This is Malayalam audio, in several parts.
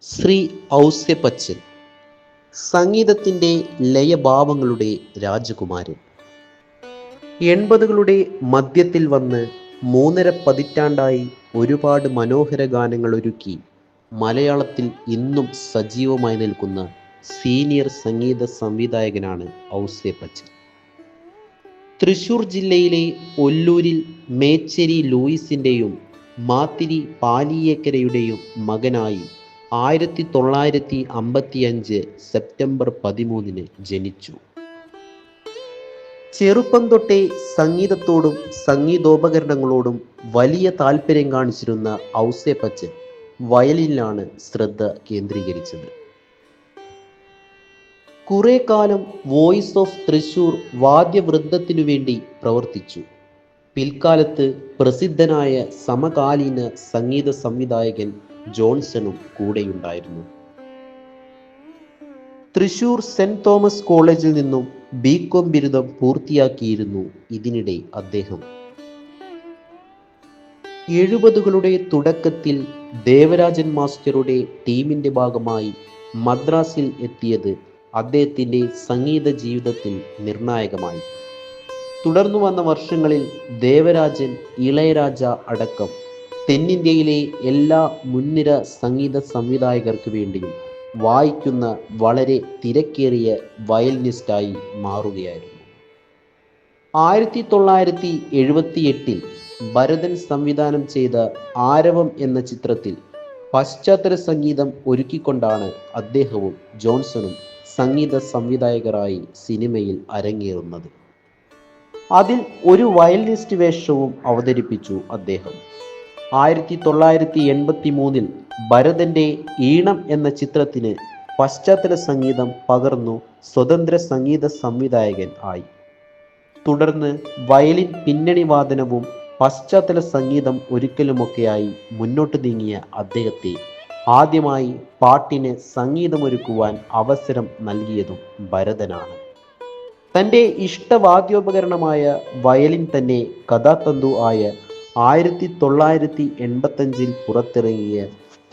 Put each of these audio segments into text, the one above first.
ശ്രീ ഔസേപ്പച്ചൻ, സംഗീതത്തിൻ്റെ ലയഭാവങ്ങളുടെ രാജകുമാരൻ. 80കളുടെ മധ്യത്തിൽ വന്ന് 3.5 പതിറ്റാണ്ടായി ഒരുപാട് മനോഹര ഗാനങ്ങൾ ഒരുക്കി മലയാളത്തിൽ ഇന്നും സജീവമായി നിൽക്കുന്ന സീനിയർ സംഗീത സംവിധായകനാണ് ഔസേപ്പച്ചൻ. തൃശൂർ ജില്ലയിലെ ഒല്ലൂരിൽ മേച്ചേരി ലൂയിസിൻ്റെയും മാത്തിരി പാലിയേക്കരയുടെയും മകനായി 1955 സെപ്റ്റംബർ 13 ജനിച്ചു. ചെറുപ്പം തൊട്ടേ സംഗീതത്തോടും സംഗീതോപകരണങ്ങളോടും വലിയ താല്പര്യം കാണിച്ചിരുന്ന ഔസേപ്പച്ചൻ വയലിനിലാണ് ശ്രദ്ധ കേന്ദ്രീകരിച്ചത്. കുറെ കാലം വോയിസ് ഓഫ് തൃശൂർ വാദ്യവൃന്ദത്തിനു വേണ്ടി പ്രവർത്തിച്ചു. പിൽക്കാലത്ത് പ്രസിദ്ധനായ സമകാലീന സംഗീത സംവിധായകൻ ജോൺസണും കൂടെയുണ്ടായിരുന്നു. തൃശൂർ സെന്റ് തോമസ് കോളേജിൽ നിന്നും ബികോം ബിരുദം പൂർത്തിയാക്കിയിരുന്നു ഇതിനിടെ അദ്ദേഹം. 70കളുടെ തുടക്കത്തിൽ ദേവരാജൻ മാസ്റ്ററുടെ ടീമിന്റെ ഭാഗമായി മദ്രാസിൽ എത്തിയത് അദ്ദേഹത്തിൻ്റെ സംഗീത ജീവിതത്തിൽ നിർണായകമായി. തുടർന്നു വന്ന വർഷങ്ങളിൽ ദേവരാജൻ, ഇളയരാജ അടക്കം തെന്നിന്ത്യയിലെ എല്ലാ മുൻനിര സംഗീത സംവിധായകർക്ക് വേണ്ടിയും വായിക്കുന്ന വളരെ തിരക്കേറിയ വയലിനിസ്റ്റായി മാറുകയായിരുന്നു. 1978 ഭരതൻ സംവിധാനം ചെയ്ത ആരവം എന്ന ചിത്രത്തിൽ പശ്ചാത്തല സംഗീതം ഒരുക്കിക്കൊണ്ടാണ് അദ്ദേഹവും ജോൺസണും സംഗീത സംവിധായകരായി സിനിമയിൽ അരങ്ങേറുന്നത്. അതിൽ ഒരു വയലിനിസ്റ്റ് വേഷവും അവതരിപ്പിച്ചു അദ്ദേഹം. 1983 ഭരതന്റെ ഈണം എന്ന ചിത്രത്തിന് പശ്ചാത്തല സംഗീതം പകർന്നു സ്വതന്ത്ര സംഗീത സംവിധായകൻ ആയി. തുടർന്ന് വയലിൻ പിന്നണി വാദനവും പശ്ചാത്തല സംഗീതം ഒരുക്കലുമൊക്കെയായി മുന്നോട്ട് നീങ്ങിയ അദ്ദേഹത്തെ ആദ്യമായി പാട്ടിന് സംഗീതമൊരുക്കുവാൻ അവസരം നൽകിയതും ഭരതനാണ്. തൻ്റെ ഇഷ്ടവാദ്യോപകരണമായ വയലിൻ തന്നെ കഥാതന്തു ആയ 1985 പുറത്തിറങ്ങിയ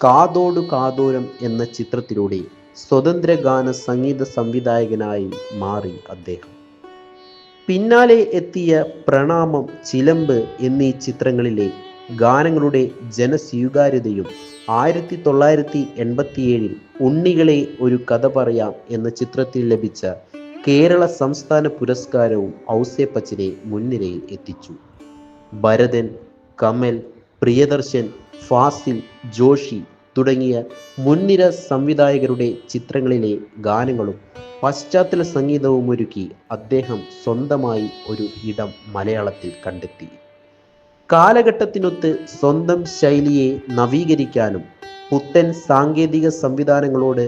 കാതോടു കാതോരം എന്ന ചിത്രത്തിലൂടെ സ്വതന്ത്ര ഗാന സംഗീത സംവിധായകനായി മാറി അദ്ദേഹം. പിന്നാലെ എത്തിയ പ്രണാമം, ചിലമ്പ് എന്നീ ചിത്രങ്ങളിലെ ഗാനങ്ങളുടെ ജനസ്വീകാര്യതയും 1987 ഉണ്ണികളെ ഒരു കഥ പറയാം എന്ന ചിത്രത്തിൽ ലഭിച്ച കേരള സംസ്ഥാന പുരസ്കാരവും ഔസേപ്പച്ചനെ മുൻനിരയിൽ എത്തിച്ചു. ഭരതൻ, കമൽ, പ്രിയദർശൻ, ഫാസിൽ, ജോഷി തുടങ്ങിയ മുൻനിര സംവിധായകരുടെ ചിത്രങ്ങളിലെ ഗാനങ്ങളും പശ്ചാത്തല സംഗീതവും ഒരുക്കി അദ്ദേഹം സ്വന്തമായി ഒരു ഇടം മലയാളത്തിൽ കണ്ടെത്തി. കാലഘട്ടത്തിനൊത്ത് സ്വന്തം ശൈലിയെ നവീകരിക്കാനും പുത്തൻ സാങ്കേതിക സംവിധാനങ്ങളോട്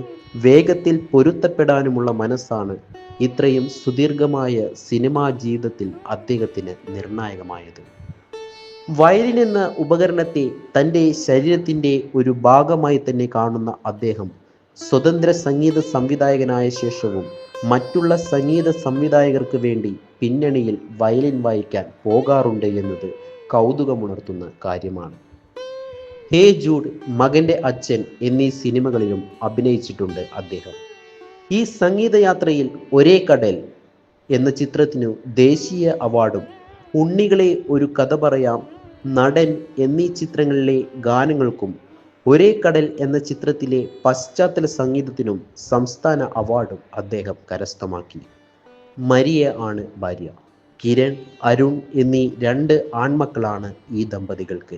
വേഗത്തിൽ പൊരുത്തപ്പെടാനുമുള്ള മനസ്സാണ് ഇത്രയും സുദീർഘമായ സിനിമാ ജീവിതത്തിൽ അദ്ദേഹത്തിന് നിർണായകമായത്. വയലിൻ എന്ന ഉപകരണത്തെ തൻ്റെ ശരീരത്തിൻ്റെ ഒരു ഭാഗമായി തന്നെ കാണുന്ന അദ്ദേഹം സ്വതന്ത്ര സംഗീത സംവിധായകനായ ശേഷവും മറ്റുള്ള സംഗീത സംവിധായകർക്ക് വേണ്ടി പിന്നണിയിൽ വയലിൻ വായിക്കാൻ പോകാറുണ്ട് എന്നത് കൗതുകമുണർത്തുന്ന കാര്യമാണ്. ഹേ ജൂഡ്, മകൻ്റെ അച്ഛൻ എന്നീ സിനിമകളിലും അഭിനയിച്ചിട്ടുണ്ട് അദ്ദേഹം. ഈ സംഗീതയാത്രയിൽ ഒരേ കടൽ എന്ന ചിത്രത്തിനു ദേശീയ അവാർഡും, ഉണ്ണികളെ ഒരു കഥ പറയാം, നടൻ എന്നീ ചിത്രങ്ങളിലെ ഗാനങ്ങൾക്കും ഒരേ കടൽ എന്ന ചിത്രത്തിലെ പശ്ചാത്തല സംഗീതത്തിനും സംസ്ഥാന അവാർഡും അദ്ദേഹം കരസ്ഥമാക്കി. മരിയ ആണ് ഭാര്യ. കിരൺ, അരുൺ എന്നീ 2 ആൺമക്കളാണ് ഈ ദമ്പതികൾക്ക്.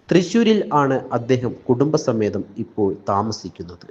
തൃശ്ശൂരിൽ ആണ് അദ്ദേഹം കുടുംബസമേതം ഇപ്പോൾ താമസിക്കുന്നത്.